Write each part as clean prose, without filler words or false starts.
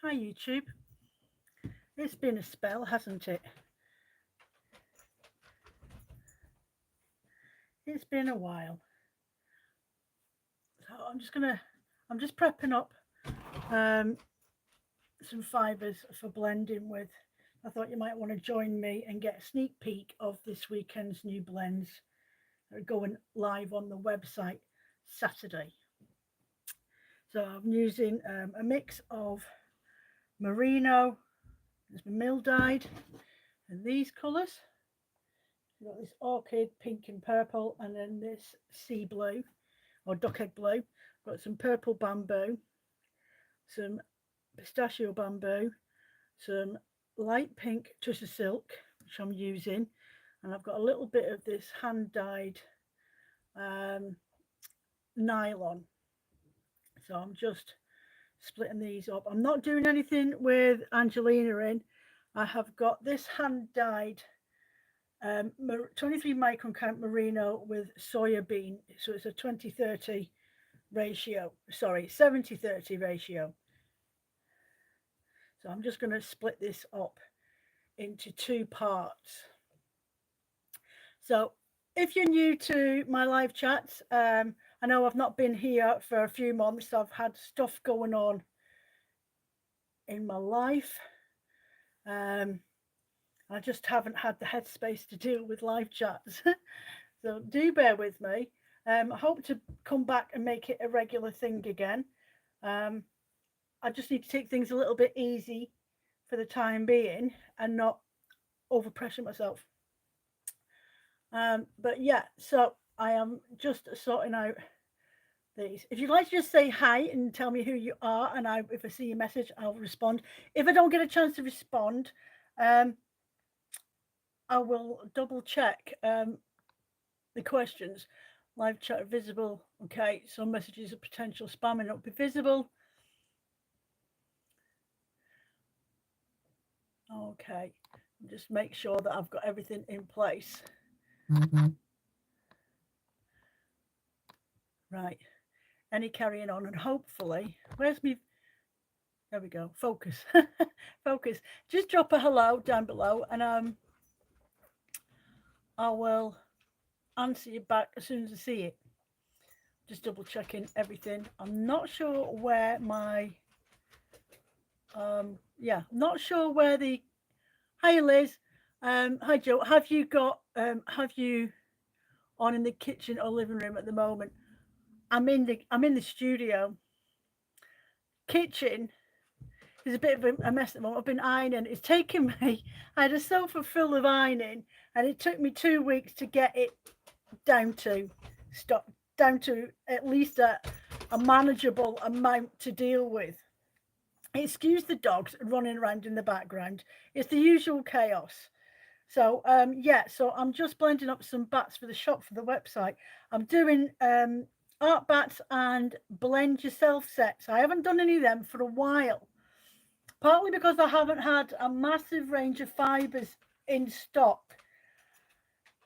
Hi YouTube. It's been a spell, hasn't it? It's been a while. So I'm just prepping up um, some fibres for blending with. I thought you might want to join me and get a sneak peek of this weekend's new blends that are going live on the website Saturday. So I'm using a mix of merino, it's been mill dyed, and these colours. You've got this orchid, pink and purple, and then this sea blue or duck egg blue. Got some purple bamboo, some pistachio bamboo, some light pink twisted silk, which I'm using, and I've got a little bit of this hand dyed um, nylon. So I'm just splitting these up. I'm not doing anything with Angelina in. I have got this hand dyed 23 micron count merino with soya bean. So it's a 20-30 ratio. Sorry, 70-30 ratio. So I'm just going to split this up into two parts. So if you're new to my live chats, I know I've not been here for a few months. I've had stuff going on in my life. I just haven't had the headspace to deal with live chats. So do bear with me. I hope to come back and make it a regular thing again. I just need to take things a little bit easy for the time being and not overpressure myself. But yeah, so I am just sorting out these. If you'd like to just say hi and tell me who you are, and if I see your message, I'll respond. If I don't get a chance to respond, I will double check the questions. Live chat visible. Okay, some messages of potential spam may not be visible. Okay, just make sure that I've got everything in place. Right. Any carrying on, and hopefully, where's me? There we go. Focus. Focus. Just drop a hello down below, and I will answer you back as soon as I see it. Just double checking everything. I'm not sure where my not sure where the hi Liz. Hi Joe. Have you on in the kitchen or living room at the moment? I'm in the studio. Kitchen is a bit of a mess at the moment. I've been ironing. It's taken me. I had a sofa full of ironing, and it took me 2 weeks to get it down to stop down to at least a manageable amount to deal with. Excuse the dogs running around in the background. It's the usual chaos. So so I'm just blending up some bats for the shop for the website. I'm doing art bats and blend yourself sets. I haven't done any of them for a while, partly because I haven't had a massive range of fibres in stock.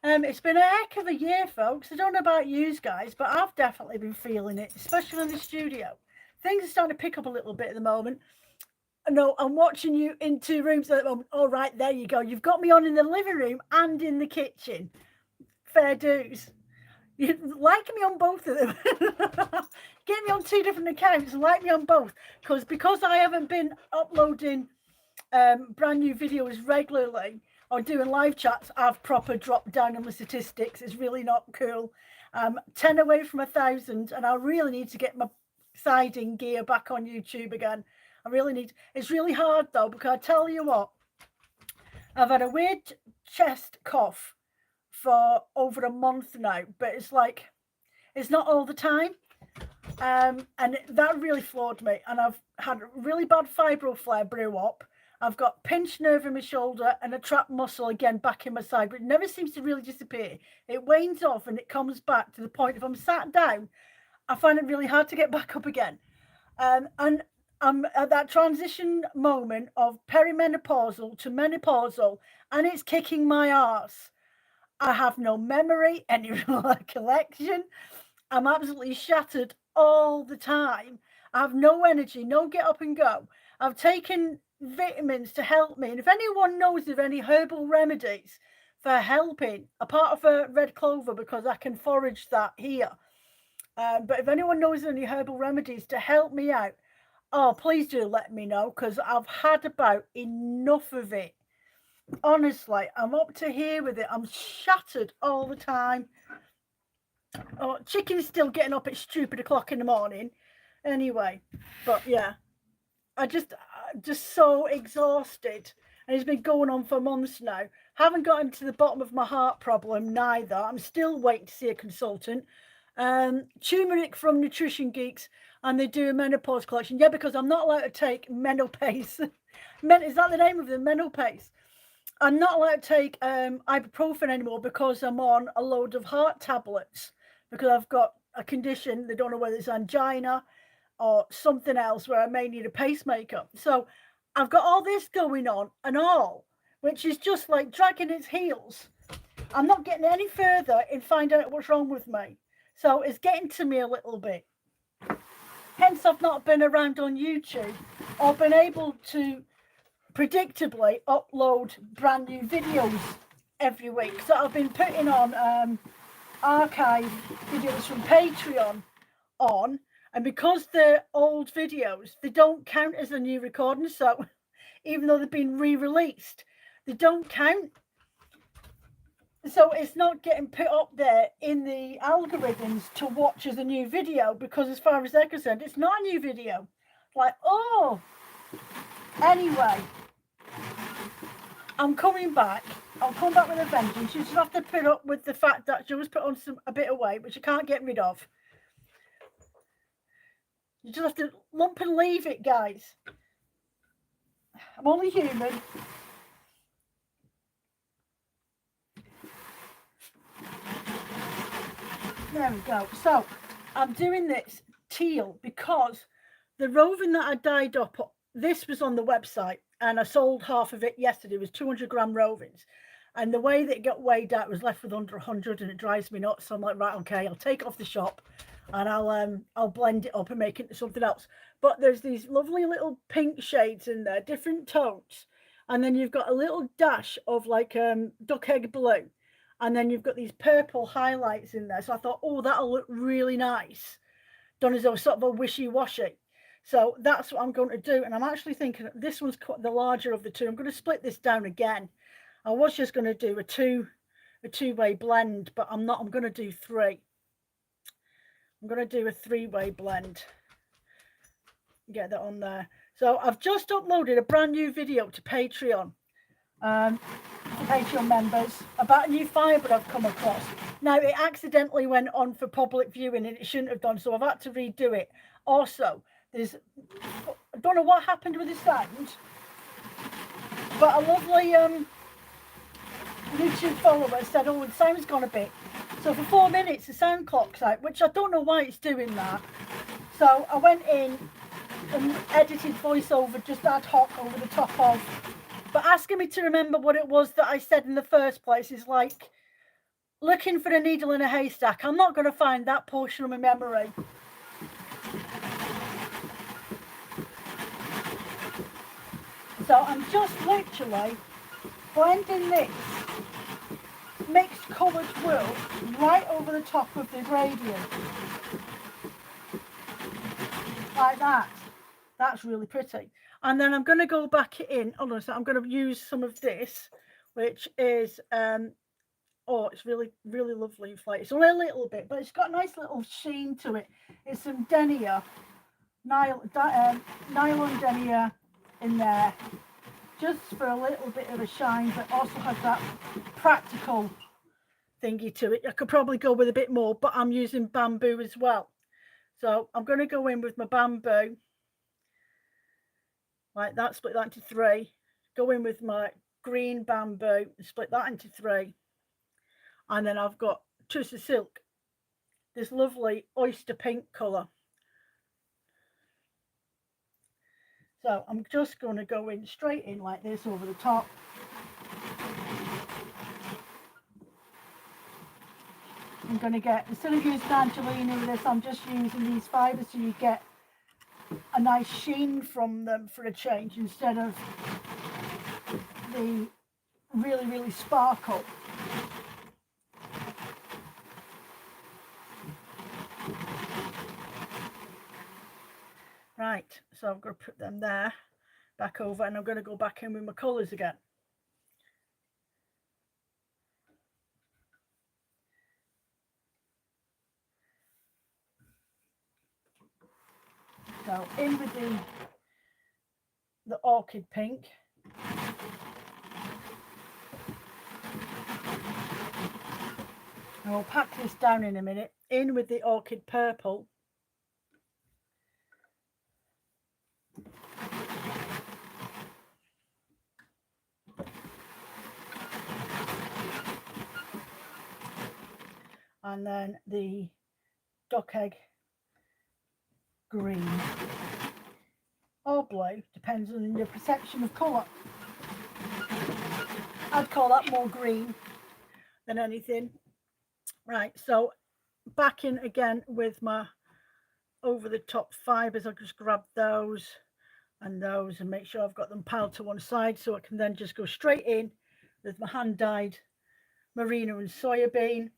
It's been a heck of a year, folks. I don't know about you guys, but I've definitely been feeling it, especially in the studio. Things are starting to pick up a little bit at the moment. No, I'm watching you in two rooms at the moment. All right, there you go. You've got me on in the living room and in the kitchen. Fair dues. You like me on both of them. Get me on two different accounts. Like me on both, because I haven't been uploading brand new videos regularly or doing live chats. I've proper dropped down on the statistics. It's really not cool. 10 away from 1,000, and I really need to get my siding gear back on YouTube again. I really need. It's really hard though, because I tell you what, I've had a weird chest cough for over a month now, but it's not all the time. And that really floored me. And I've had a really bad fibro flare brew up. I've got pinched nerve in my shoulder and a trapped muscle again back in my side, but it never seems to really disappear. It wanes off and it comes back to the point if I'm sat down, I find it really hard to get back up again. And I'm at that transition moment of perimenopausal to menopausal, and it's kicking my arse. I have no memory, any recollection. I'm absolutely shattered all the time. I have no energy, no get up and go. I've taken vitamins to help me. And if anyone knows of any herbal remedies for helping, apart of a red clover, because I can forage that here. But if anyone knows any herbal remedies to help me out, oh, please do let me know, because I've had about enough of it. Honestly, I'm up to here with it. I'm shattered all the time. Oh, chicken's still getting up at stupid o'clock in the morning. Anyway, but yeah, I just so exhausted, and it's been going on for months now. Haven't gotten to the bottom of my heart problem neither. I'm still waiting to see a consultant. Turmeric from Nutrition Geeks, and they do a menopause collection. Yeah, because I'm not allowed to take Menopause. Is that the name of the Menopause? I'm not allowed to take ibuprofen anymore because I'm on a load of heart tablets, because I've got a condition. They don't know whether it's angina or something else where I may need a pacemaker. So I've got all this going on and all, which is just like dragging its heels. I'm not getting any further in finding out what's wrong with me. So it's getting to me a little bit. Hence, I've not been around on YouTube or been able to predictably upload brand new videos every week. So I've been putting on archive videos from Patreon on, and because they're old videos, they don't count as a new recording. So even though they've been re-released, they don't count. So it's not getting put up there in the algorithms to watch as a new video, because as far as they're concerned, it's not a new video. Like, oh, anyway, I'm coming back. I'll come back with a vengeance. You just have to put up with the fact that she was put on a bit of weight, which you can't get rid of. You just have to lump and leave it, guys. I'm only human. There we go. So I'm doing this teal because the roving that I dyed up, this was on the website, and I sold half of it yesterday. It was 200-gram rovings, and the way that it got weighed out was left with under 100, and it drives me nuts. So I'm like, right, okay, I'll take it off the shop, and I'll blend it up and make it into something else. But there's these lovely little pink shades in there, different tones, and then you've got a little dash of like duck egg blue, and then you've got these purple highlights in there. So I thought, oh, that'll look really nice, done as though sort of a wishy-washy. So that's what I'm going to do. And I'm actually thinking this one's the larger of the two. I'm going to split this down again. I was just going to do a two-way blend, but I'm not. I'm going to do three. I'm going to do a three-way blend. Get that on there. So I've just uploaded a brand new video to Patreon. Patreon members about a new fibre I've come across. Now, it accidentally went on for public viewing and it shouldn't have done, so I've had to redo it. Also, I don't know what happened with the sound, but a lovely YouTube follower said, oh, the sound's gone a bit. So for 4 minutes, the sound clock's out, which I don't know why it's doing that. So I went in and edited voiceover just ad hoc over the top of. But asking me to remember what it was that I said in the first place is like looking for a needle in a haystack. I'm not going to find that portion of my memory. So I'm just literally blending this mixed coloured wool right over the top of the gradient. Like that. That's really pretty. And then I'm going to go back in. Oh no, so I'm going to use some of this, which is oh, it's really, really lovely. It's only a little bit, but it's got a nice little sheen to it. It's some denier, nylon denier in there, just for a little bit of a shine, but also has that practical thingy to it. I could probably go with a bit more, but I'm using bamboo as well. So I'm going to go in with my bamboo. Like that, split that into three. Go in with my green bamboo, split that into three. And then I've got Twisted Silk, this lovely oyster pink colour. So I'm just going to go in straight in like this over the top. I'm going to get, instead of using Angelina with this, I'm just using these fibres so you get a nice sheen from them for a change, instead of the really sparkle. Right, so I'm going to put them there, back over, and I'm going to go back in with my colours again. So in with the orchid pink. And we'll pack this down in a minute. In with the orchid purple. And then the duck egg green. Or blue, depends on your perception of colour. I'd call that more green than anything. Right, so back in again with my over the top fibres. I'll just grab those and those and make sure I've got them piled to one side, so I can then just go straight in with my hand dyed merino and soya bean.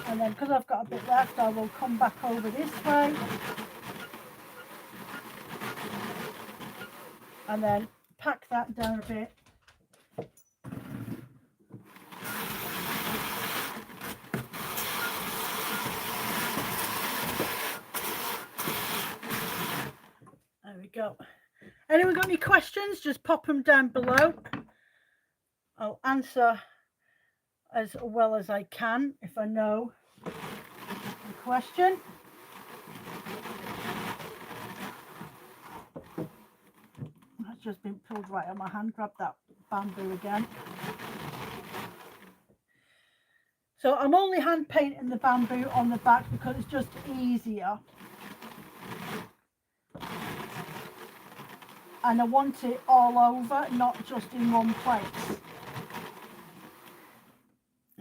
And then because I've got a bit left, I will come back over this way and then pack that down a bit. There we go. Anyone got any questions? Just pop them down below. I'll answer as well as I can if I know the question. That's just been pulled right on my hand. Grab that bamboo again. So I'm only hand painting the bamboo on the back because it's just easier. And I want it all over, not just in one place.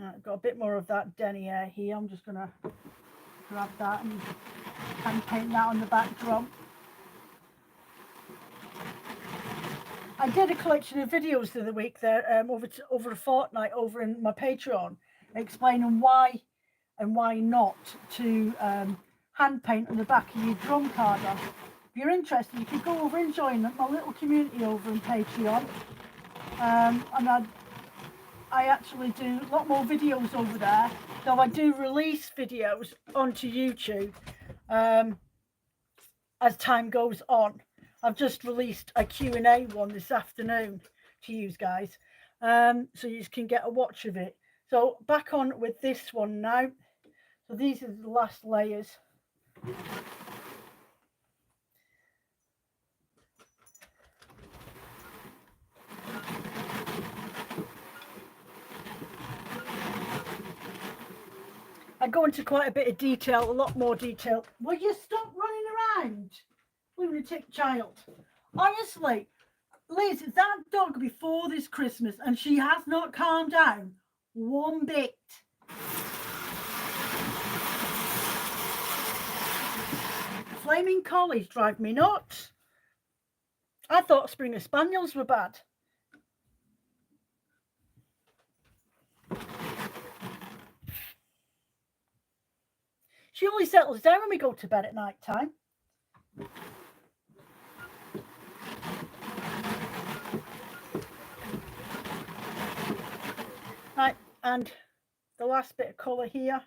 I've got a bit more of that denier here. I'm just going to grab that and hand paint that on the back drum. I did a collection of videos the other week there, over a fortnight over in my Patreon, explaining why and why not to hand paint on the back of your drum card. If you're interested, you can go over and join my little community over in Patreon. And I actually do a lot more videos over there, though I do release videos onto YouTube as time goes on. I've just released a Q&A one this afternoon to you guys, so you can get a watch of it. So back on with this one now. So these are the last layers. I go into quite a bit of detail, a lot more detail. Will you stop running around? Lunatic child. Honestly, Liz, that dog before this Christmas, and she has not calmed down one bit. Flaming collies drive me nuts. I thought Springer Spaniels were bad. She only settles down when we go to bed at night time. Right, and the last bit of colour here.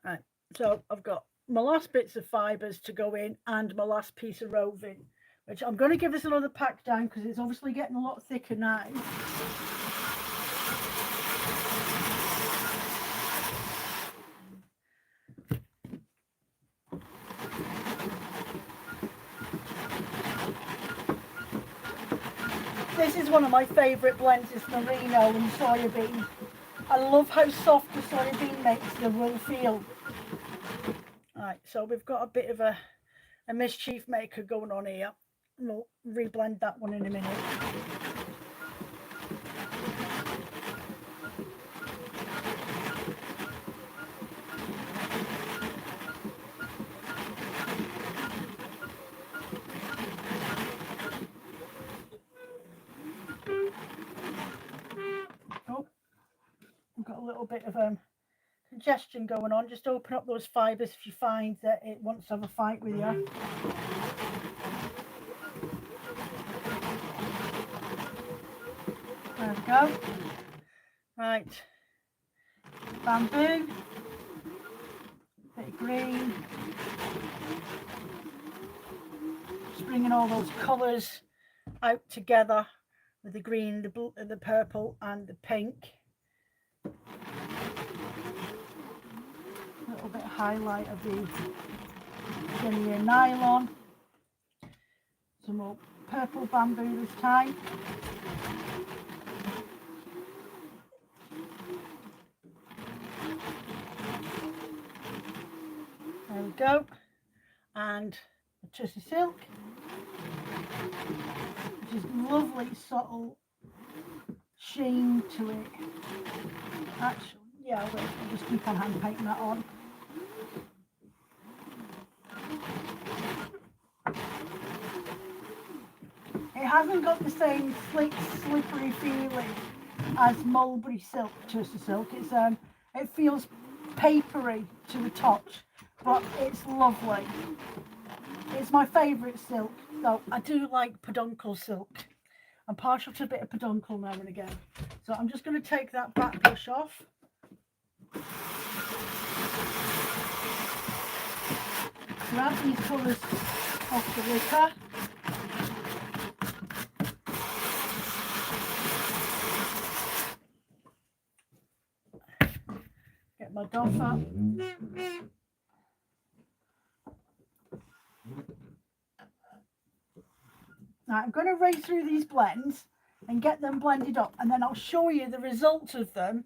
Right, so I've got my last bits of fibres to go in and my last piece of roving, which I'm going to give this another pack down because it's obviously getting a lot thicker now. This is one of my favourite blends, is merino and soybean. I love how soft the soybean makes the wool feel. Right, so we've got a bit of a mischief maker going on here. We'll reblend that one in a minute. Oh, I've got a little bit of congestion going on. Just open up those fibres if you find that it wants to have a fight with you. There we go. Right, bamboo, bit of green, just bringing all those colours out together with the green, the blue, the purple and the pink. A little bit of highlight of the denier nylon. Some more purple bamboo this time. There we go. And a tissue silk, which is lovely, subtle sheen to it. Actually, yeah, I'll just keep on hand painting that on. It hasn't got the same slick, slippery feeling as mulberry silk, tissue silk. It's it feels papery to the touch, but it's lovely. It's my favourite silk, though I do like peduncle silk. I'm partial to a bit of peduncle now and again. So I'm just going to take that back push off. Grab these colours off the wicker. Get my doffer. Now I'm going to race through these blends and get them blended up, and then I'll show you the results of them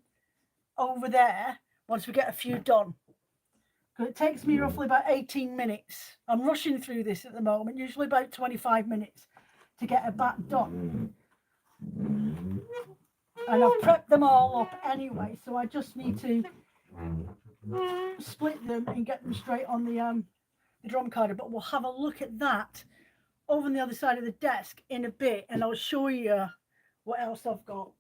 over there once we get a few done. Because it takes me roughly about 18 minutes. I'm rushing through this at the moment, usually about 25 minutes to get a bat done. And I've prepped them all up anyway, so I just need to split them and get them straight on the drum carder. But we'll have a look at that over on the other side of the desk in a bit, and I'll show you what else I've got.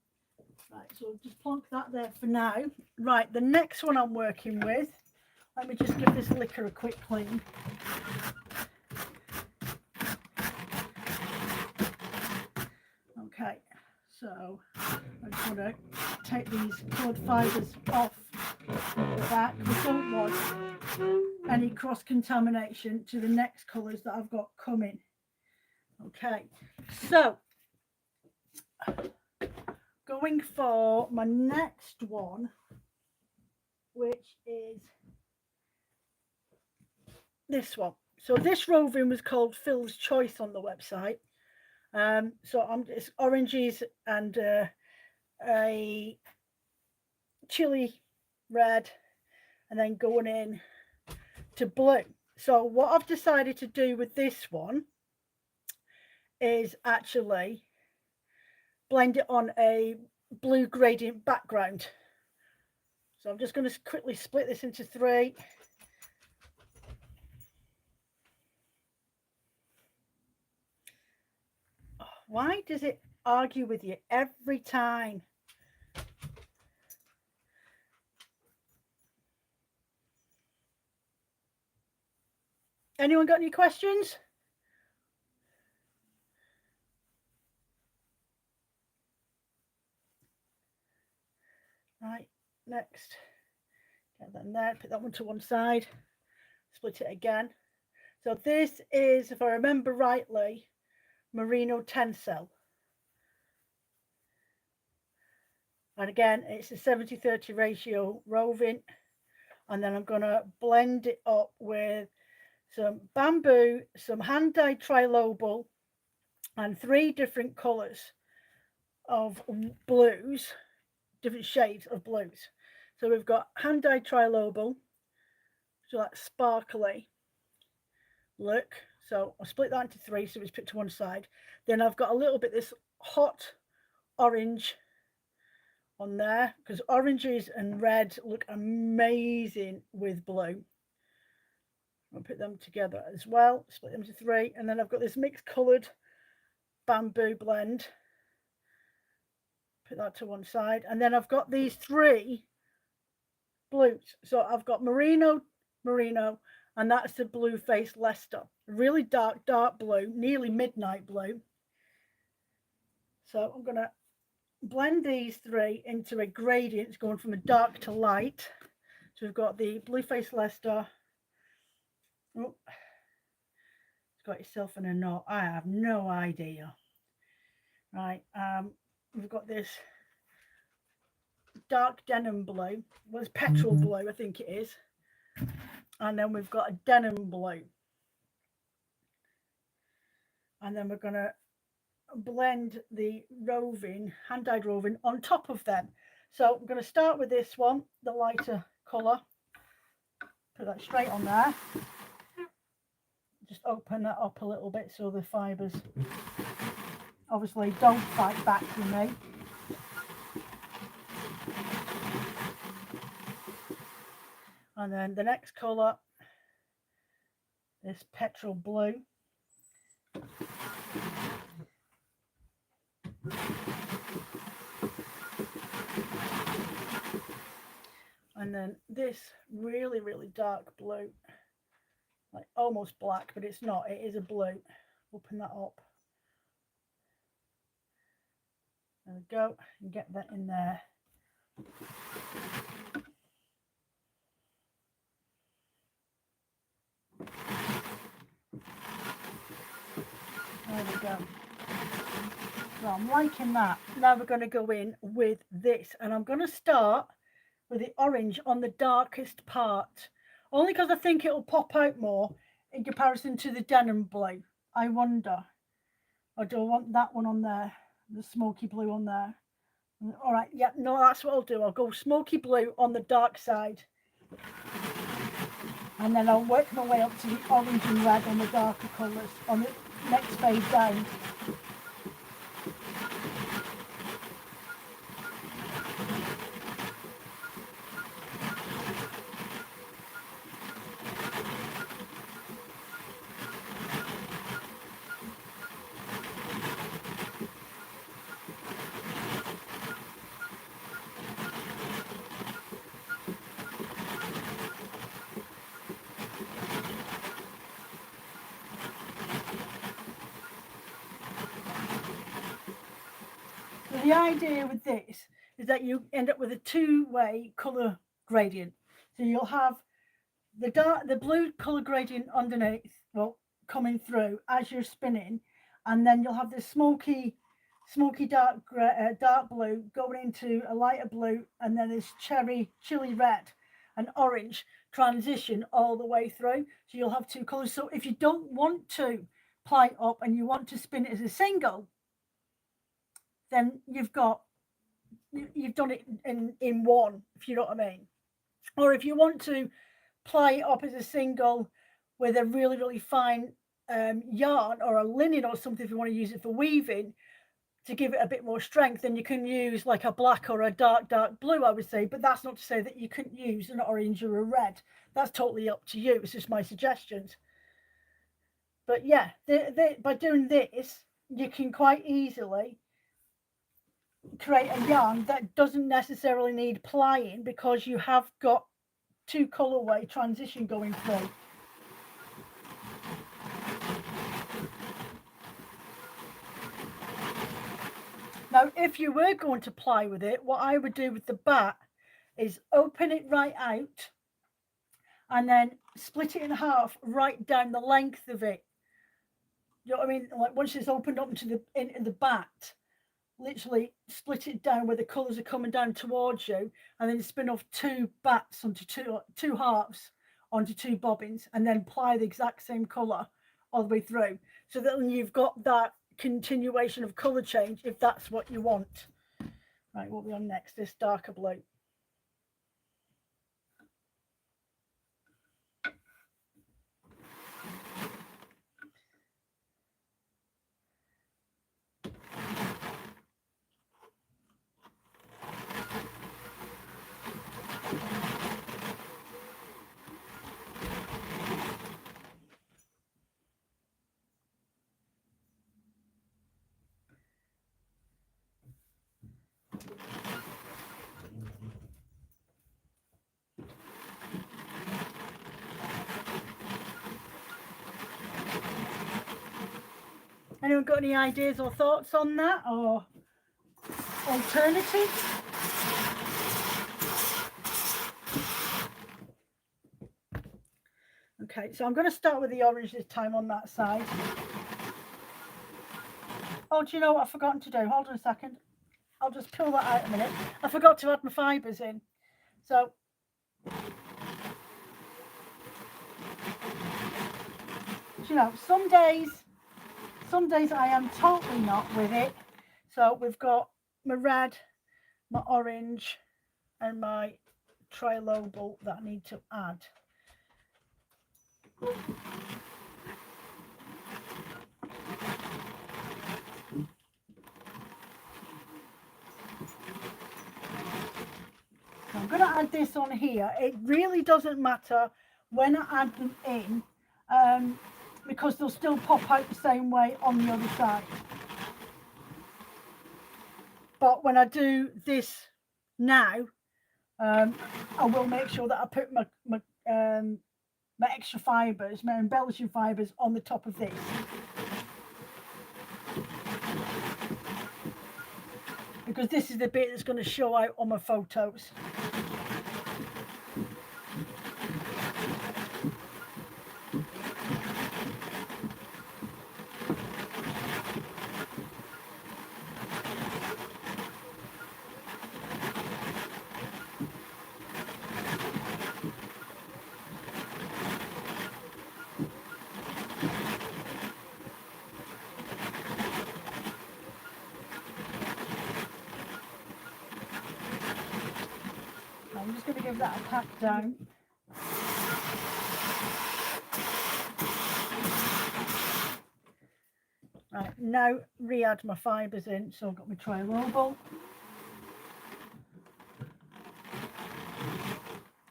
Right, so I'll just plonk that there for now. Right, the next one I'm working with, let me just give this liquor a quick clean. Okay, so I just want to take these coloured fibres off the back. We don't want any cross-contamination to the next colours that I've got coming. Okay, so going for my next one, which is this one. So this roving was called Phil's Choice on the website. So it's oranges and a chili red, and then going in to blue. So what I've decided to do with this one is actually blend it on a blue gradient background. So I'm just going to quickly split this into three. Why does it argue with you every time? Anyone got any questions? Right, next. Get that in there, put that one to one side. split it again. So this is, if I remember rightly, merino tencel. And again, it's a 70-30 ratio roving. And then I'm going to blend it up with some bamboo, some hand-dyed trilobal, and 3 different colours of blues, different shades of blues. So we've got hand-dyed trilobal, so that's sparkly look. So I'll split that into 3, so it's put to one side. Then I've got a little bit this hot orange on there, because oranges and red look amazing with blue. I'll put them together as well, split them to 3, and then I've got this mixed coloured bamboo blend. Put that to one side, and then I've got these 3 blues. So I've got merino, and that's the blue face Leicester, really dark blue, nearly midnight blue. So I'm going to blend these 3 into a gradient. It's going from a dark to light. So we've got the blue face Leicester. Oh, it's got itself in a knot. I have no idea. Right, we've got this dark denim blue. Well, it's petrol blue, I think it is. And then we've got a denim blue. And then we're going to blend the roving, hand-dyed roving on top of them. So I'm going to start with this one, the lighter colour. Put that straight on there. Just open that up a little bit so the fibres obviously don't fight back with me. And then the next colour, this petrol blue. And then this really, really dark blue, like almost black, but it's not, it is a blue. Open that up. There we go, and get that in there. There we go. So I'm liking that. Now we're going to go in with this, and I'm going to start with the orange on the darkest part, only because I think it'll pop out more in comparison to the denim blue. I wonder, or do I want that one on there, the smoky blue on there? All right, yeah, no, that's what I'll do. I'll go smoky blue on the dark side, and then I'll work my way up to the orange and red on the darker colours on the next phase down. The idea with this is that you end up with a 2-way colour gradient. So you'll have the blue colour gradient underneath, well, coming through as you're spinning, and then you'll have this smoky dark blue going into a lighter blue, and then this chili red and orange transition all the way through. So you'll have 2 colours. So if you don't want to ply it up and you want to spin it as a single, then you've done it in one, if you know what I mean. Or if you want to ply it up as a single with a really, really fine yarn or a linen or something, if you want to use it for weaving to give it a bit more strength, then you can use like a black or a dark blue, I would say. But that's not to say that you couldn't use an orange or a red. That's totally up to you. It's just my suggestions. But yeah, by doing this, you can quite easily create a yarn that doesn't necessarily need plying, because you have got 2 colorway transition going through. Now, if you were going to ply with it, what I would do with the bat is open it right out and then split it in half right down the length of it. You know what I mean? Like once it's opened up into the bat, literally split it down where the colours are coming down towards you, and then spin off two bats onto two halves onto two bobbins, and then apply the exact same colour all the way through, so that then you've got that continuation of colour change if that's what you want. Right, what are we on next? This darker blue. Anyone got any ideas or thoughts on that, or alternatives? Okay, so I'm going to start with the orange this time on that side. Oh, do you know what I've forgotten to do? Hold on a second. I'll just pull that out a minute. I forgot to add my fibres in. So, you know, some days I am totally not with it. So we've got my red, my orange, and my trilobal that I need to add. I'm going to add this on here. It really doesn't matter when I add them in, because they'll still pop out the same way on the other side. But when I do this now, I will make sure that I put my extra fibres, my embellishing fibres, on the top of this. Because this is the bit that's going to show out on my photos. I'm just going to give that a pat down. Right, now re-add my fibres in. So I've got my trilobal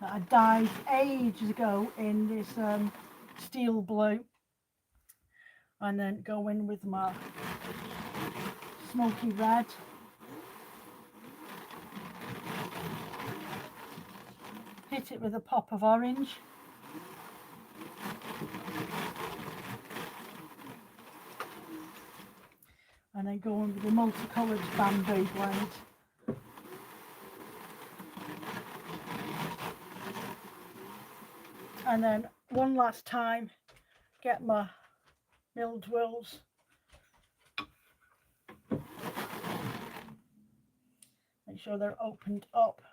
that I dyed ages ago in this steel blue, and then go in with my smoky red. Hit it with a pop of orange. And then go in with the multicoloured bamboo blend. And then one last time, get my milled wheels. Make sure they're opened up.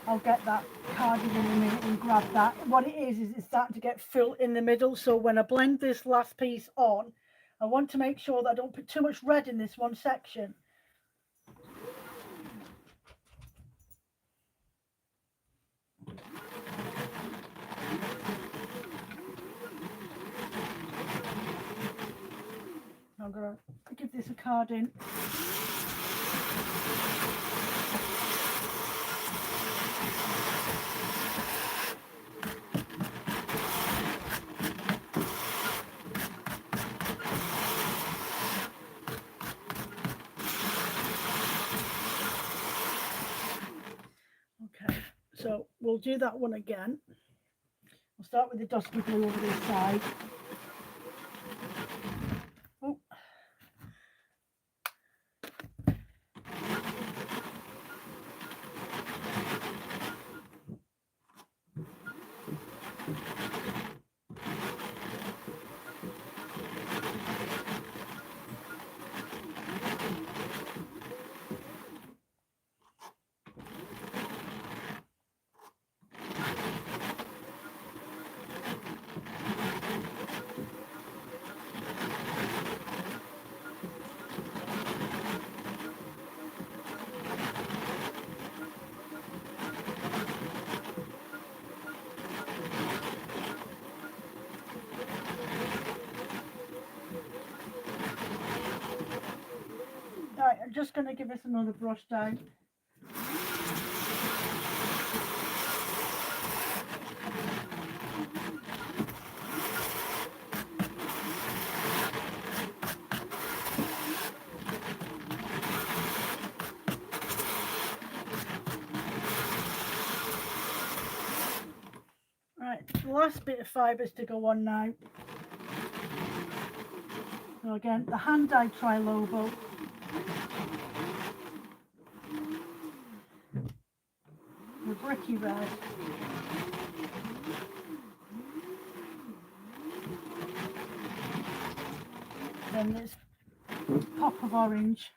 I'll get that carded in a minute and grab that. What it is it's starting to get full in the middle. So when I blend this last piece on, I want to make sure that I don't put too much red in this one section. I'm going to give this a card in. So we'll do that one again. We'll start with the dusky blue over this side. Oh. Right, I'm just going to give this another brush down. Right, the last bit of fibres to go on now. So again, the hand-dyed tri-lobo. The bricky red. Then this pop of orange.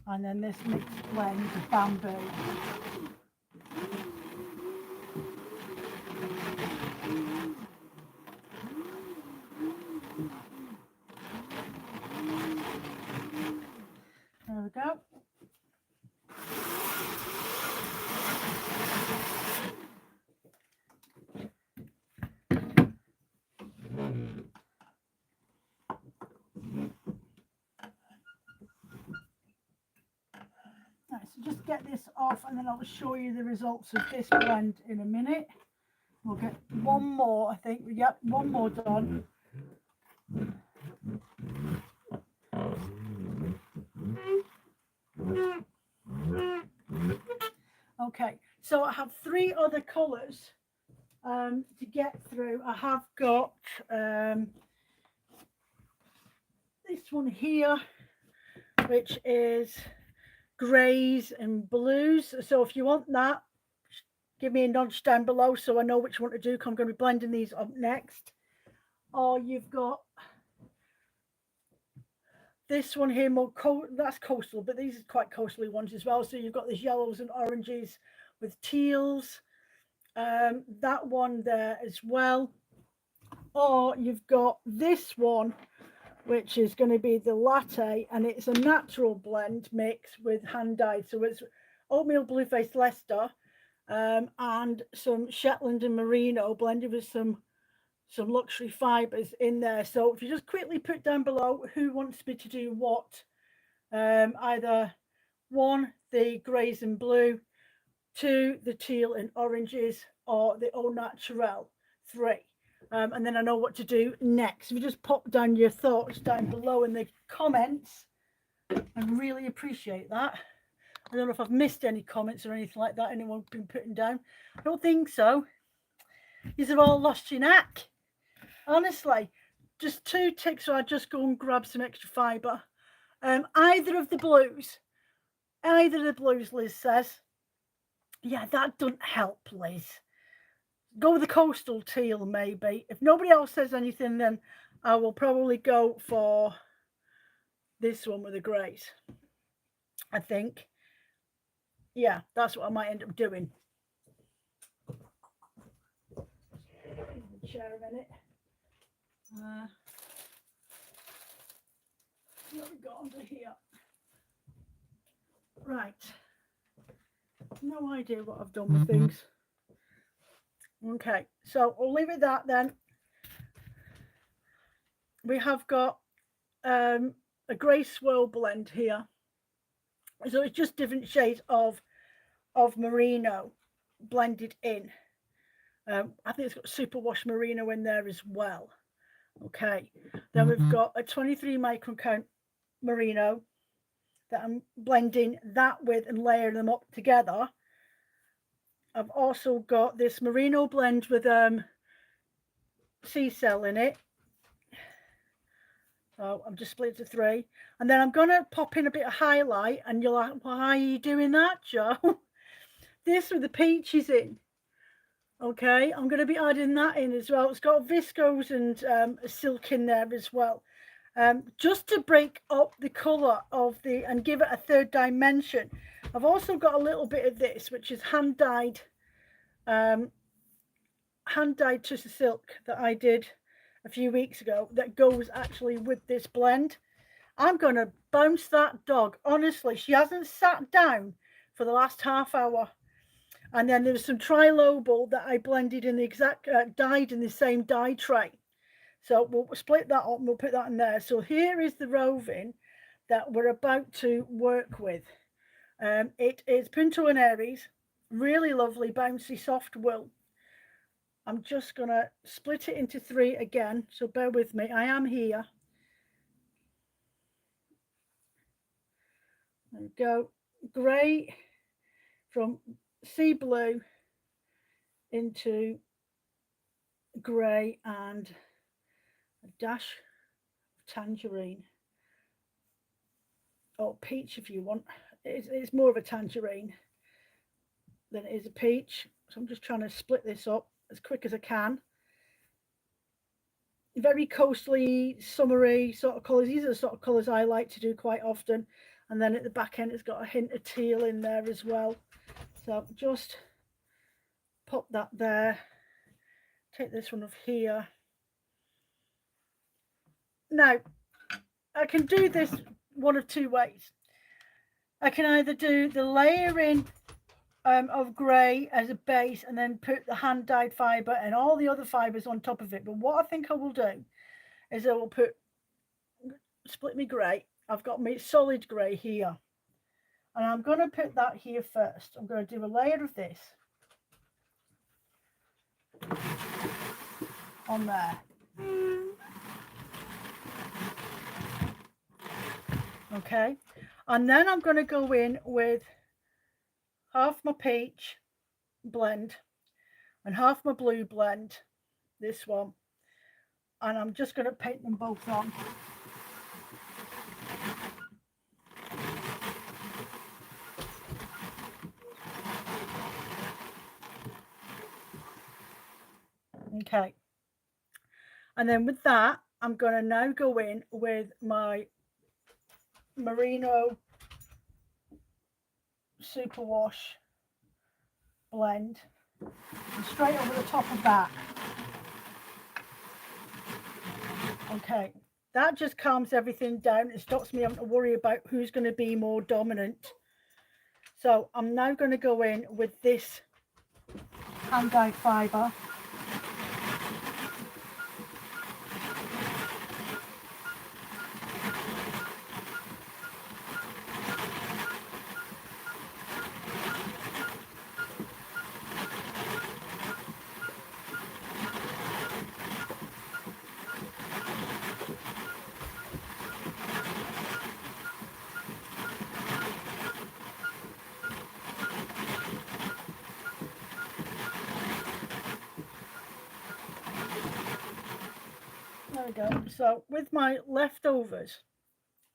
And then this mixed blend of bamboo. There we go. Right, so just get this off and then I'll show you the results of this blend in a minute. We'll get one more, I think. Yep, one more done. Okay, so I have 3 other colours to get through. I have got this one here, which is greys and blues. So if you want that, give me a nudge down below so I know which one to do, because I'm going to be blending these up next. Or you've got this one here, more that's coastal, but these are quite coastally ones as well. So you've got these yellows and oranges with teals, that one there as well. Or you've got this one, which is going to be the latte, and it's a natural blend mix with hand dyed. So it's oatmeal blue-faced Leicester and some Shetland and Merino blended with some luxury fibres in there. So if you just quickly put down below who wants me to do what, either 1, the greys and blue, 2, the teal and oranges, or the au naturel, 3. And then I know what to do next. If you just pop down your thoughts down below in the comments, I really appreciate that. I don't know if I've missed any comments or anything like that anyone's been putting down. I don't think so. You've all lost your knack. Honestly, just 2 ticks, so I just go and grab some extra fibre. Either of the blues, Liz says. Yeah, that doesn't help, Liz. Go with the coastal teal, maybe. If nobody else says anything, then I will probably go for this one with the greys, I think. Yeah, that's what I might end up doing. Share a minute. What have we got under here? Right. No idea what I've done with things. Okay, so we'll leave it that then. We have got a grey swirl blend here. So it's just different shades of merino blended in. I think it's got superwash merino in there as well. Okay, then we've got a 23 micron count merino that I'm blending that with and layering them up together. I've also got this merino blend with sea cell in it. So I'm just split it to 3. And then I'm going to pop in a bit of highlight, and you're like, why are you doing that, Joe? This with the peaches in. Okay, I'm going to be adding that in as well. It's got viscose and a silk in there as well. Just to break up the colour of the, and give it a third dimension. I've also got a little bit of this, which is hand-dyed Twisted Silk that I did a few weeks ago that goes actually with this blend. I'm going to bounce that dog. Honestly, she hasn't sat down for the last half hour. And then there was some trilobal that I blended in the exact, dyed in the same dye tray. So we'll split that up and we'll put that in there. So here is the roving that we're about to work with. It is Punto and Aries, really lovely, bouncy, soft wool. I'm just going to split it into 3 again, so bear with me. I am here. There we go. Grey from sea blue into grey and a dash of tangerine. Or peach if you want. It's more of a tangerine than it is a peach. So I'm just trying to split this up as quick as I can. Very coastally, summery sort of colours. These are the sort of colours I like to do quite often. And then at the back end, it's got a hint of teal in there as well. So just pop that there. Take this one off here. Now, I can do this one of 2 ways. I can either do the layering of grey as a base and then put the hand-dyed fibre and all the other fibres on top of it. But what I think I will do is I will split me grey. I've got my solid grey here. And I'm going to put that here first. I'm going to do a layer of this on there. Okay. And then I'm going to go in with half my peach blend and half my blue blend, this one. And I'm just going to paint them both on. Okay. And then with that, I'm going to now go in with my merino superwash blend and straight over the top of that. Okay, that just calms everything down. It stops me having to worry about who's going to be more dominant. So I'm now going to go in with this hand-dyed fibre. There we go. So with my leftovers,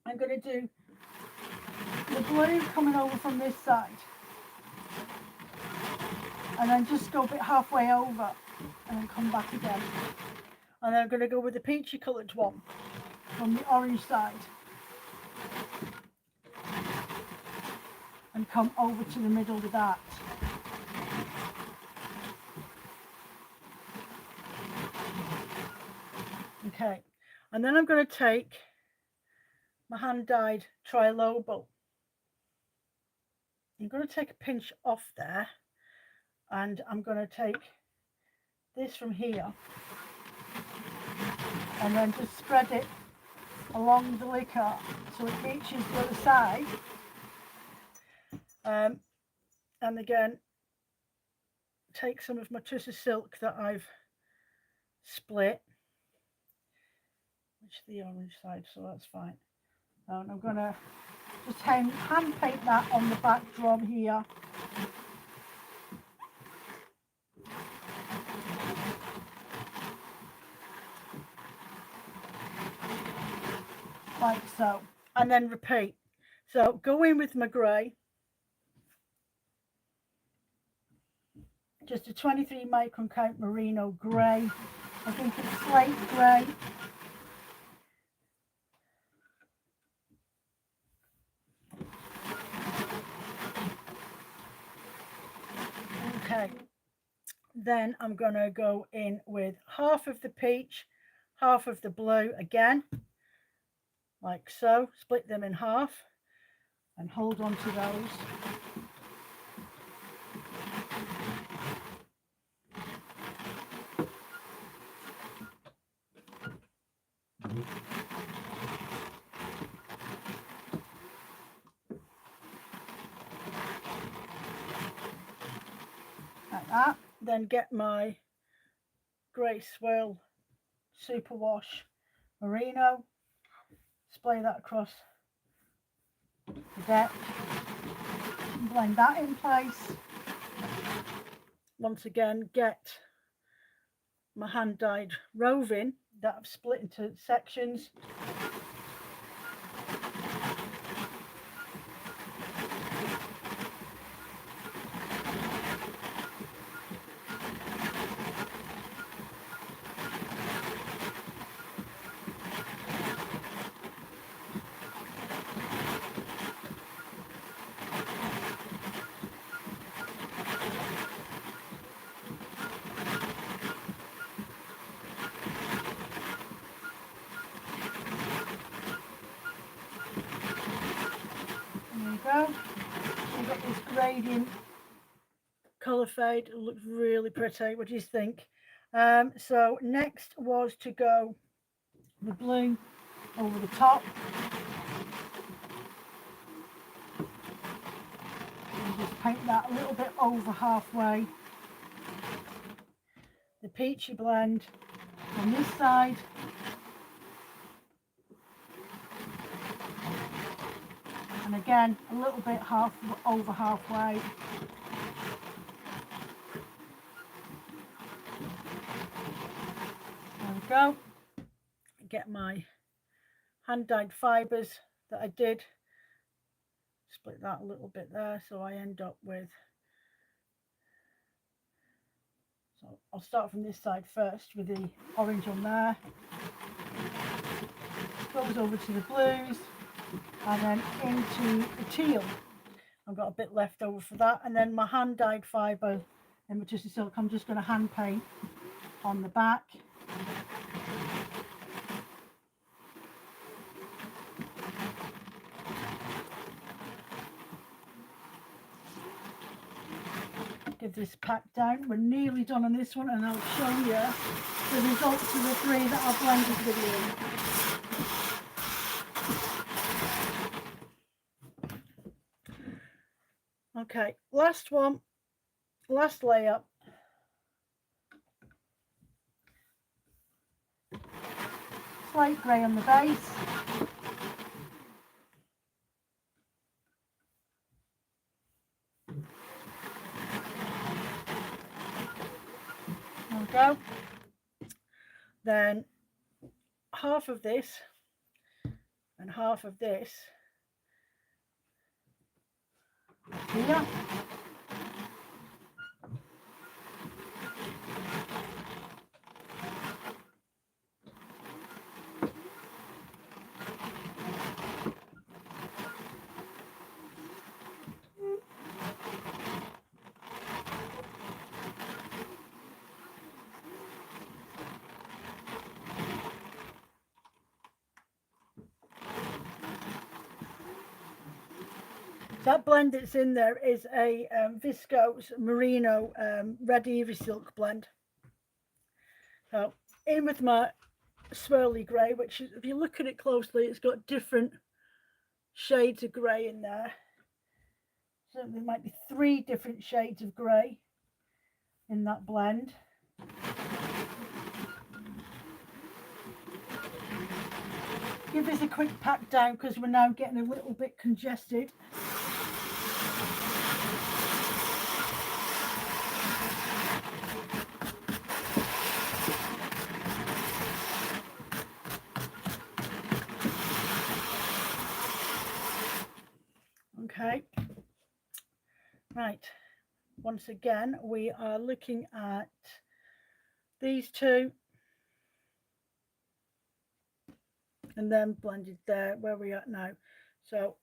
I'm going to do the blue coming over from this side. And then just go a bit halfway over and then come back again. And then I'm going to go with the peachy coloured one from the orange side. And come over to the middle with that. Okay, and then I'm going to take my hand-dyed trilobal. I'm going to take a pinch off there, and I'm going to take this from here and then just spread it along the liquor so it reaches the other side. And again, take some of my Twisted Silk that I've split match the orange side, so that's fine. And I'm going to just hand paint that on the back drum here. Like so, and then repeat. So go in with my grey, just a 23 micron count merino grey. I think it's slate grey. Okay, then I'm going to go in with half of the peach, half of the blue again, like so. Split them in half and hold on to those. Like that. Then get my grey swirl superwash merino, splay that across the deck, blend that in place. Once again, get my hand dyed roving that I've split into sections. Go. We've got this gradient colour fade. It looks really pretty. What do you think? So next was to go the blue over the top. And just paint that a little bit over halfway. The peachy blend on this side. And again, a little bit over halfway. There we go. Get my hand dyed fibres that I did. Split that a little bit there, so I end up with. So I'll start from this side first with the orange on there. Goes over to the blues. And then into the teal. I've got a bit left over for that, and then my hand dyed fibre in Majestic Silk I'm just going to hand paint on the back. Give this pack down. We're nearly done on this one, and I'll show you the results of the three that I've blended with you. Okay, last one, last layer. Slate grey on the base. There we go. Then half of this and half of this here. That blend that's in there is a viscose merino red Erie silk blend. So in with my swirly grey, which is, if you look at it closely, it's got different shades of grey in there. So there might be 3 different shades of grey in that blend. give this a quick pat down because we're now getting a little bit congested. Okay, right, once again we are looking at these two and then blended there where we are now. So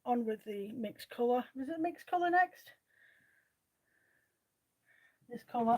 on with the mixed colour. Is it mixed colour next? This colour.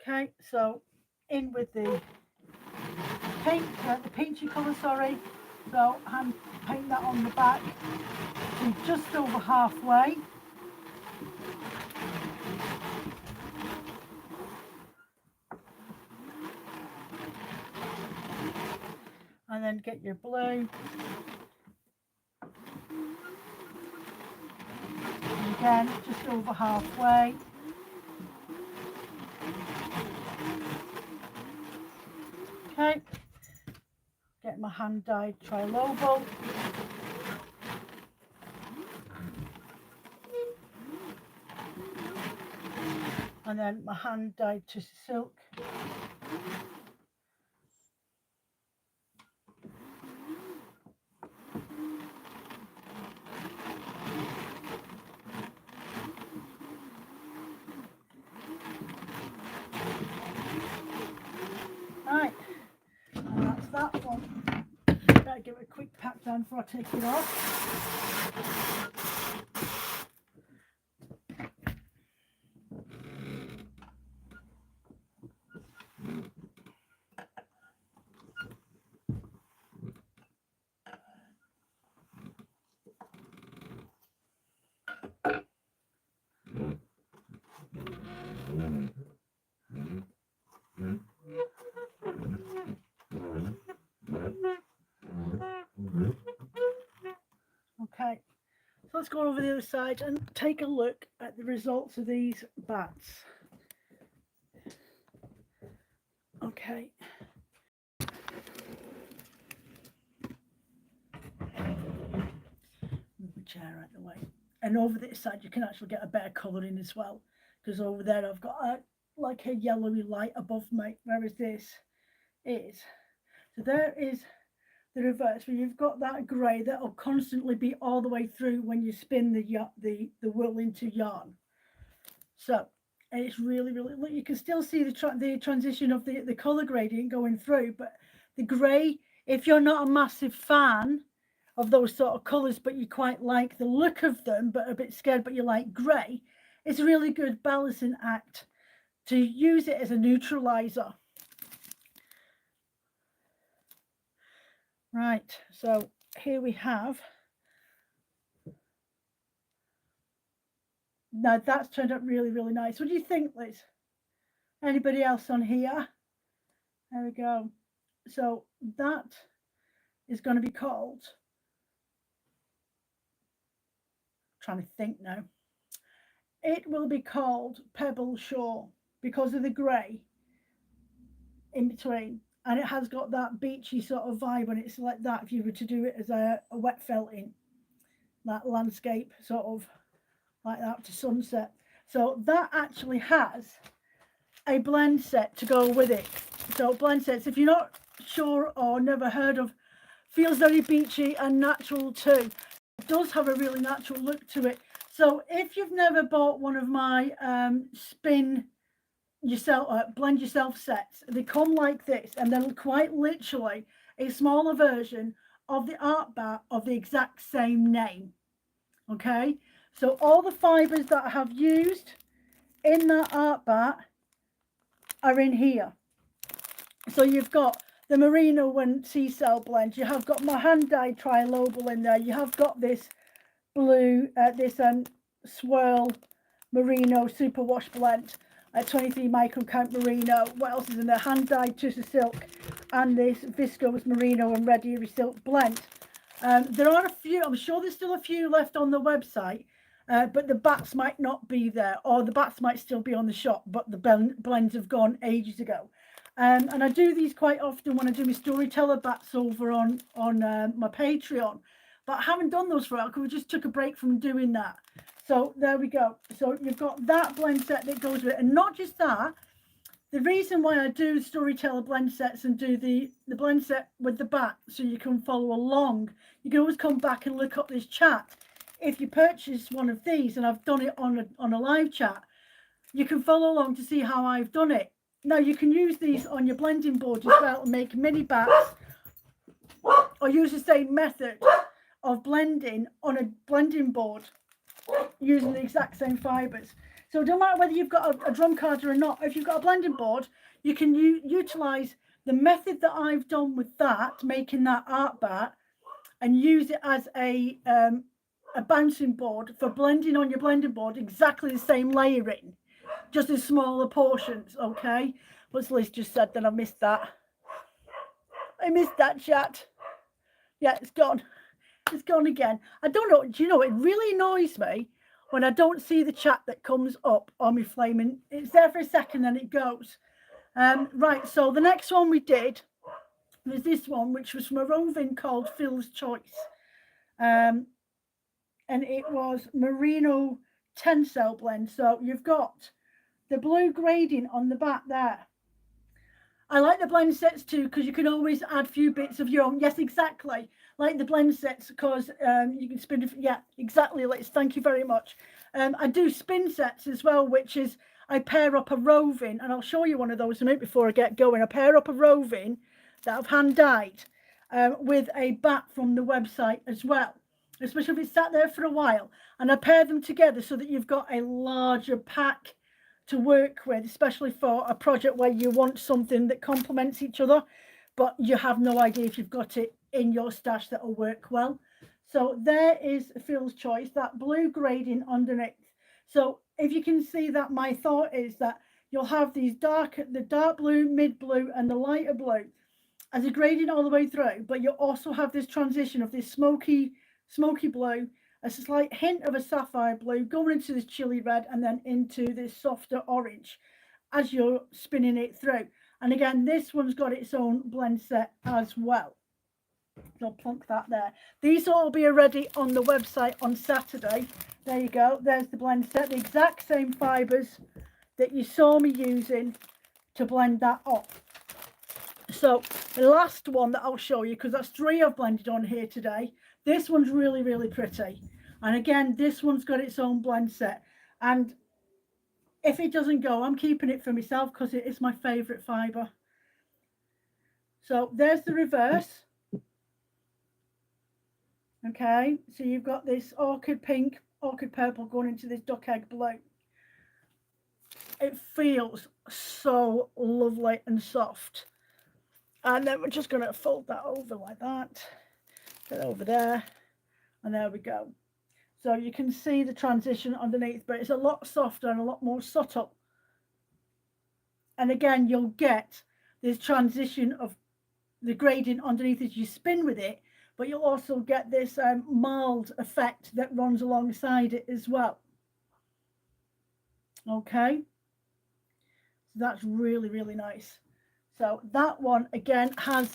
Okay, so in with the pink, the peachy colour, sorry. So I'm painting that on the back to just over halfway. And then get your blue. And again, just over halfway. Okay, get my hand dyed tri-lobo. And then my hand dyed to silk. Right, and that's that one. Better give it a quick pat down before I take it off. Okay, so let's go over the other side and take a look at the results of these bats. Okay. Move the chair out of the way. And over this side you can actually get a better colour in as well, because over there I've got like a yellowy light above me, whereas this is. So there is the reverse, where you've got that grey that will constantly be all the way through when you spin the wool into yarn. So, and it's really, look, you can still see the transition of the colour gradient going through, but the grey, if you're not a massive fan of those sort of colours, but you quite like the look of them, but a bit scared, but you like grey, it's a really good balancing act to use it as a neutraliser. Right, so here we have. Now that's turned out really, really nice. What do you think, Liz? Anybody else on here? There we go. So that is going to be called, trying to think now. It will be called Pebble Shore because of the grey in between. And it has got that beachy sort of vibe, and it's like that if you were to do it as a wet felting, that landscape sort of like that to sunset. So that actually has a blend set to go with it. So blend sets, if you're not sure or never heard of, feels very beachy and natural too. does have a really natural look to it. So if you've never bought one of my spin yourself, blend yourself sets, they come like this, and they're quite literally a smaller version of the art bat of the exact same name. Okay, so all the fibers that I have used in that art bat are in here. So you've got the merino and sea cell blend, you have got my hand dyed trilobal in there, you have got this blue, this swirl merino superwash blend, 23 micron count merino. What else is in there? Hand dyed tussa silk, and this viscose merino and red eerie silk blend. There are a few, I'm sure there's still a few left on the website, but the bats might not be there, or the bats might still be on the shop, but the blends have gone ages ago. And I do these quite often when I do my storyteller bats over on my Patreon, but I haven't done those for a while because we just took a break from doing that. So there we go. So you've got that blend set that goes with it, and not just that. The reason why I do storyteller blend sets and do the blend set with the bat, so you can follow along. You can always come back and look up this chat. If you purchase one of these, and I've done it on a live chat, you can follow along to see how I've done it. Now you can use these on your blending board as well and make mini bats, or use the same method of blending on a blending board using the exact same fibers. So it don't matter whether you've got a drum card or not. If you've got a blending board, you can utilize the method that I've done with that, making that art bat, and use it as a bouncing board for blending on your blending board, exactly the same layering, just in smaller portions. Okay, what's Liz just said? Then I missed that. I missed that chat. Yeah, it's gone. It's gone again. I don't know. Do you know, it really annoys me when I don't see the chat that comes up on my flaming. It's there for a second and it goes. Right, so the next one we did was this one, which was from a roving called Phil's Choice. And it was merino 10 cell blend. So you've got the blue grading on the back there. I like the blend sets too, because you can always add a few bits of your own. Yes, exactly. Like the blend sets, because you can spin. Yeah, exactly, Liz. Thank you very much. I do spin sets as well, which is I pair up a roving, and I'll show you one of those in a minute before I get going. I pair up a roving that I've hand dyed with a bat from the website as well, especially if it's sat there for a while. And I pair them together so that you've got a larger pack to work with, especially for a project where you want something that complements each other, but you have no idea if you've got it in your stash that will work well. So there is Phil's Choice, that blue grading underneath. So if you can see that, my thought is that you'll have these the dark blue, mid blue, and the lighter blue as a gradient all the way through, but you also have this transition of this smoky blue, a slight hint of a sapphire blue going into this chili red, and then into this softer orange as you're spinning it through. And again, this one's got its own blend set as well. So I'll plonk that there. These all will be ready on the website on Saturday. There you go. There's the blend set, the exact same fibers that you saw me using to blend that up. So the last one that I'll show you, because that's 3 I've blended on here today. This one's really, really pretty. And again, this one's got its own blend set. And if it doesn't go, I'm keeping it for myself because it is my favourite fibre. So there's the reverse. Okay, so you've got this orchid pink, orchid purple going into this duck egg blue. It feels so lovely and soft. And then we're just going to fold that over like that. Get over there. And there we go. So you can see the transition underneath, but it's a lot softer and a lot more subtle. And again, you'll get this transition of the gradient underneath as you spin with it, but you'll also get this mild effect that runs alongside it as well. Okay, so that's really, really nice. So that one again has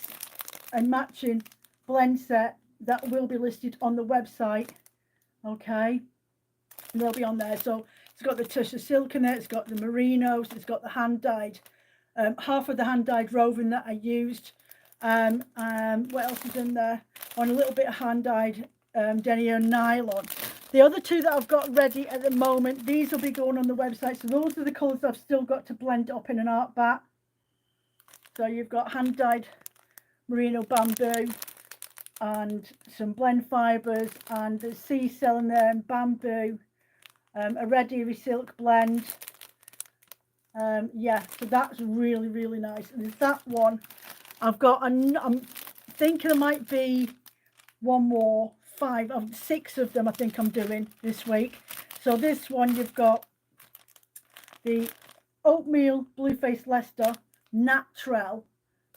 a matching blend set that will be listed on the website. Okay, and they'll be on there. So it's got the tussa silk in it, it's got the merinos, it's got the hand dyed, half of the hand dyed roving that I used. What else is in there? On a little bit of hand dyed denier nylon. The other two that I've got ready at the moment, these will be going on the website. So those are the colours I've still got to blend up in an art bat. So you've got hand dyed merino bamboo and some blend fibres and the sea cell in there and bamboo, a red Erie silk blend. Yeah, so that's really, really nice. And there's that one. I've got, I'm thinking there might be one more, 6 of them I think I'm doing this week. So this one, you've got the oatmeal blueface Leicester natural,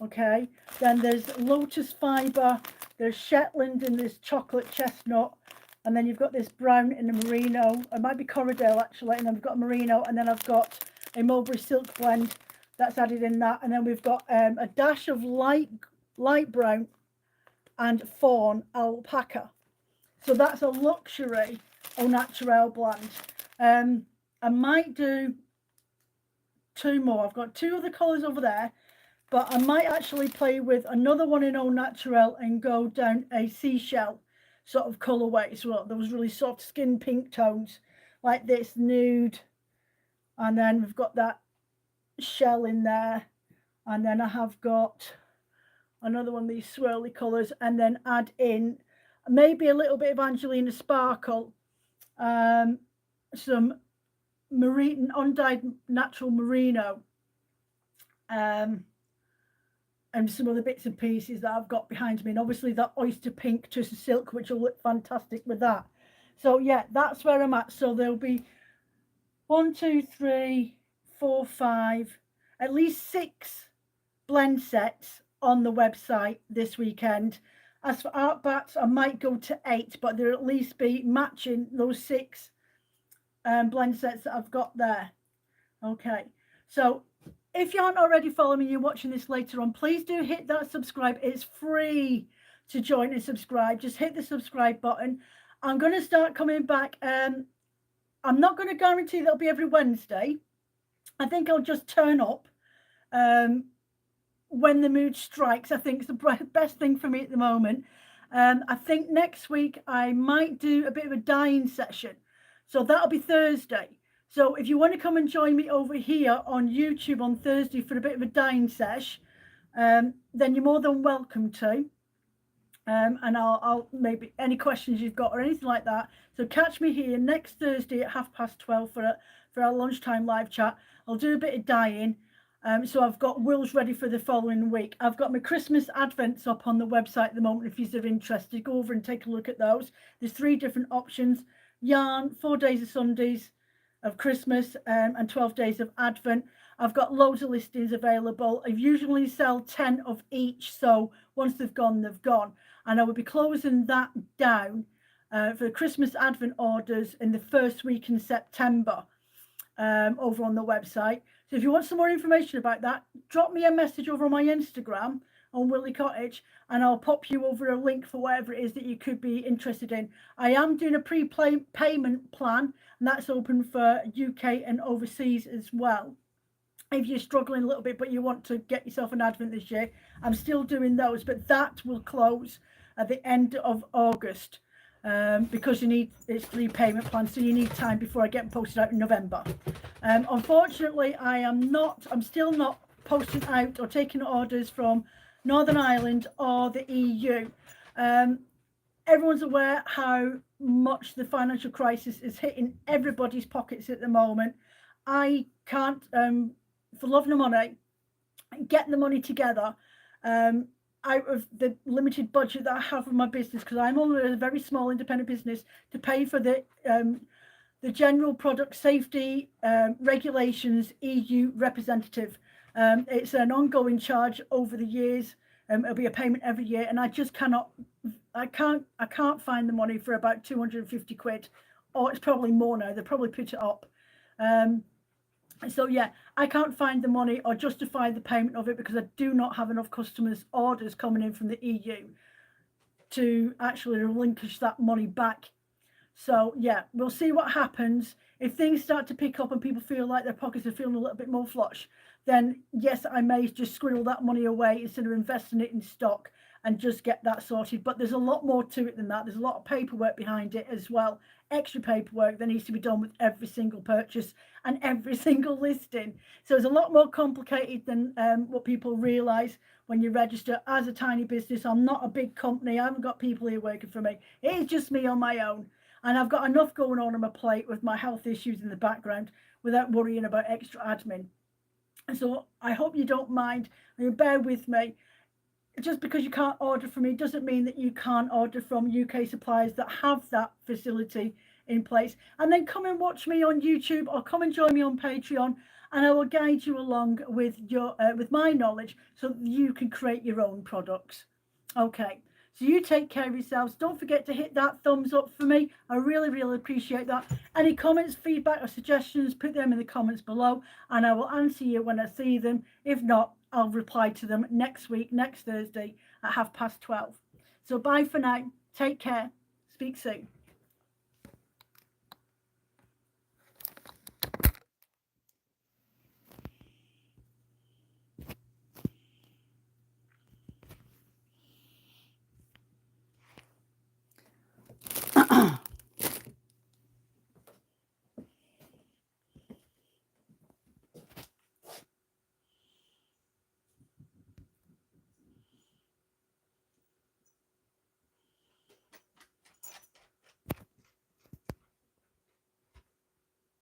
okay, then there's lotus fibre, there's Shetland and there's chocolate chestnut, and then you've got this brown in the merino, it might be Corriedale actually, and then we've got merino, and then I've got a mulberry silk blend that's added in that, and then we've got a dash of light brown and fawn alpaca. So that's a luxury au naturel blend. I might do 2 more. I've got 2 other colours over there, but I might actually play with another one in au naturel and go down a seashell sort of colourway as well. Those really soft skin pink tones like this, nude, and then we've got that shell in there, and then I have got another one of these swirly colours, and then add in maybe a little bit of Angelina Sparkle, some marine undyed natural merino, and some other bits and pieces that I've got behind me, and obviously that oyster pink tussar silk, which will look fantastic with that. So yeah, that's where I'm at. So there'll be 1, 2, 3, 4, 5, at least 6 blend sets on the website this weekend. As for art bats, I might go to 8, but there'll at least be matching those 6 blend sets that I've got there. Okay, so if you aren't already following me, you're watching this later on, please do hit that subscribe. It's free to join and subscribe. Just hit the subscribe button. I'm going to start coming back. I'm not going to guarantee that'll be every Wednesday. I think I'll just turn up when the mood strikes. I think it's the best thing for me at the moment. I think next week I might do a bit of a dyeing session. So that'll be Thursday. So if you want to come and join me over here on YouTube on Thursday for a bit of a dyeing sesh, then you're more than welcome to. And I'll maybe any questions you've got or anything like that. So catch me here next Thursday at 12:30 for our lunchtime live chat. I'll do a bit of dyeing. So I've got wools ready for the following week. I've got my Christmas advents up on the website at the moment. If you're interested, go over and take a look at those. There's 3 different options: yarn, 4 days of Sundays of Christmas, and 12 days of Advent. I've got loads of listings available. I usually sell 10 of each, so once they've gone, they've gone. And I will be closing that down for Christmas Advent orders in the first week in September over on the website. So if you want some more information about that, drop me a message over on my Instagram on WoolieCottage, and I'll pop you over a link for whatever it is that you could be interested in. I am doing a pre-payment plan, and that's open for UK and overseas as well. If you're struggling a little bit but you want to get yourself an advent this year, I'm still doing those, but that will close at the end of August, because it's 3 payment plans, so you need time before I get them posted out in November. Unfortunately, I'm still not posting out or taking orders from Northern Ireland or the EU. Everyone's aware how much the financial crisis is hitting everybody's pockets at the moment. I can't, for love nor money, get the money together out of the limited budget that I have for my business, because I'm only a very small independent business, to pay for the general product safety regulations EU representative. It's an ongoing charge over the years. It'll be a payment every year, and I just cannot. I can't find the money for about 250 quid, or it's probably more now. They probably put it up. So yeah, I can't find the money or justify the payment of it, because I do not have enough customers' orders coming in from the EU to actually relinquish that money back. So yeah, we'll see what happens. If things start to pick up and people feel like their pockets are feeling a little bit more flush, then yes, I may just squirrel that money away instead of investing it in stock. and just get that sorted. But there's a lot more to it than that. There's a lot of paperwork behind it as well, extra paperwork that needs to be done with every single purchase and every single listing. So it's a lot more complicated than what people realise when you register as a tiny business. I'm not a big company. I haven't got people here working for me. It is just me on my own. And I've got enough going on my plate with my health issues in the background without worrying about extra admin. And so I hope you don't mind and you bear with me. Just because you can't order from me doesn't mean that you can't order from UK suppliers that have that facility in place. And then come and watch me on YouTube or come and join me on Patreon, and I will guide you along with your with my knowledge so that you can create your own products. Okay, so you take care of yourselves. Don't forget to hit that thumbs up for me. I really, really appreciate that. Any comments, feedback or suggestions, put them in the comments below and I will answer you when I see them. If not, I'll reply to them next week, next Thursday at 12:30. So bye for now. Take care. Speak soon.